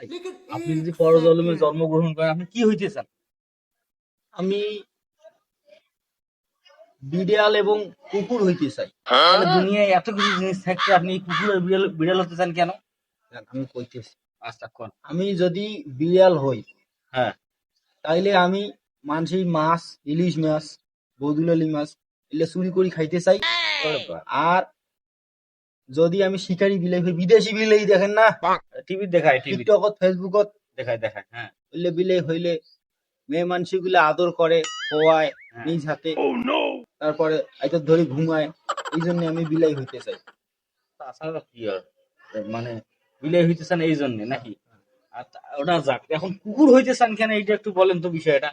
ভাই, আপনি যদি পরজন্মে জন্মগ্রহণ করেন আপনি কি হইতে চান? আমি বিড়াল এবং কুকুর হইতে চাই। তাহলে দুনিয়ায় এত কিছু জিনিস থাকতে আপনি কুকুর আর বিড়াল বিড়াল হতে চান কেন? আমি কইতেছি, আচ্ছা কোন। আমি যদি বিড়াল হই হ্যাঁ। তাইলে আমি মানুষের মাছ, ইলিশ মাছ, বদুলালি মাছ এগুলো চুরি করে খাইতে চাই। ওরে বাবা। আর যদি আমি শিকারি বিলাই হই, বিদেশি বিলাই দেখেন না টিভি দেখায়, টিভি টিকটকত ফেসবুকত, দেখায় দেখায়। হ্যাঁ ওইলে বিলাই হইলে মেয়ে মানুষগুলো আদর করে, খোয়ায় হ্যাঁ। নিজ হাতে, তারপরে আইতো ধরে ঘুমায়। এই জন্য আমি বিলাই হইতে চাই। তাছাড়া কি আর মানে বিলাই হইতে চান এই জন্য নাকি? আর ওটা যাক, এখন কুকুর হইতে চান কেন এইটা একটু বলেন তো বিষয়টা।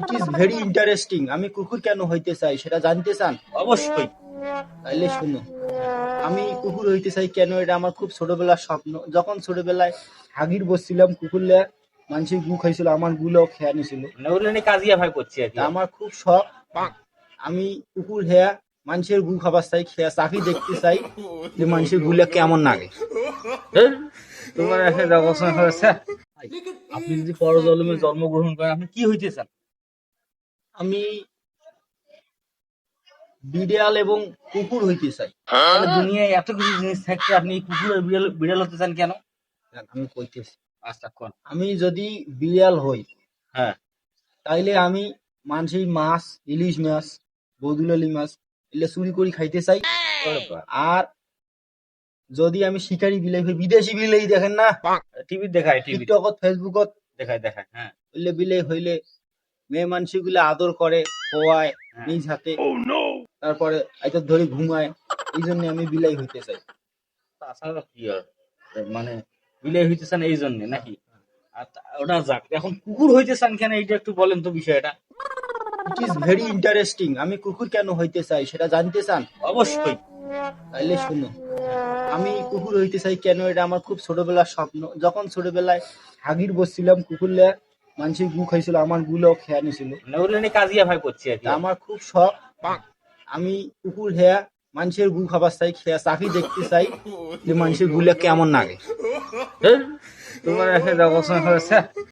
It is very interesting. আমি কুকুর কেন হইতে চাই সেটা জানতে চান? অবশ্যই। তাইলে শুনো, আমি কুকুর হইতে চাই কেন, এটা আমার খুব ছোটবেলার স্বপ্ন। যখন ছোটবেলায় হাগির বসছিলাম, কুকুরলে মানুষের গু খাইছিল, আমার গুলো খেয়া নিছিল। মানে ওগুলো নিয়ে কাজিয়া ভাই করছি আর কি। আমার খুব শখ, আমি কুকুর হেয়া মানুষের গু খাবার চাই, খেয়া চাকি দেখতে চাই যে মানুষের গুলা কেমন লাগে। হ্যাঁ? তোমার এসে দেখাশোনা হয়েছে। ভাই, আপনি যদি পরজন্মে জন্মগ্রহণ করেন আপনি কি হইতে চান? আমি বিড়াল এবং কুকুর হইতে চাই। তাহলে দুনিয়ায় এত কিছু জিনিস থাকতে আপনি কুকুর আর বিড়াল বিড়াল হতে চান কেন? আমি কইতেছি, আচ্ছা কোন। আমি যদি বিড়াল হই হ্যাঁ। তাইলে আমি মানুষের মাছ, ইলিশ মাছ, বদুলালি মাছ এগুলো চুরি করে খাইতে চাই। ওরে বাবা। আর যদি আমি শিকারি বিলাই হই, বিদেশি বিলাই দেখেন না টিভি দেখায়, টিভি টিকটকত ফেসবুকত, দেখায় দেখায়। হ্যাঁ ওইলে বিলাই হইলে মেয়ে মানুষগুলো আদর করে, খোয়ায় হ্যাঁ। নিজ হাতে, তারপরে আইতো ধরে ঘুমায়। এই জন্য আমি বিলাই হইতে চাই। তাছাড়া কি আর মানে বিলাই হইতে চান এই জন্য নাকি? আর ওটা যাক, এখন কুকুর হইতে চান কেন এইটা একটু বলেন তো বিষয়টা। It is very interesting. আমি কুকুর কেন হইতে চাই সেটা জানতে চান? অবশ্যই। তাইলে শুনো, আমি কুকুর হইতে চাই কেন, এটা আমার খুব ছোটবেলার স্বপ্ন। যখন ছোটবেলায় হাগির বসছিলাম, কুকুরলে মানুষের গু খাইছিল, আমার গুলো খেয়া নিছিল। মানে ওগুলো নিয়ে কাজিয়া ভাই করছি আর কি। আমার খুব শখ, আমি কুকুর হেয়া মানুষের গু খাবার চাই, খেয়া চাকি দেখতে চাই যে মানুষের গুলা কেমন লাগে। হ্যাঁ? তোমার এসে দেখাশোনা হয়েছে।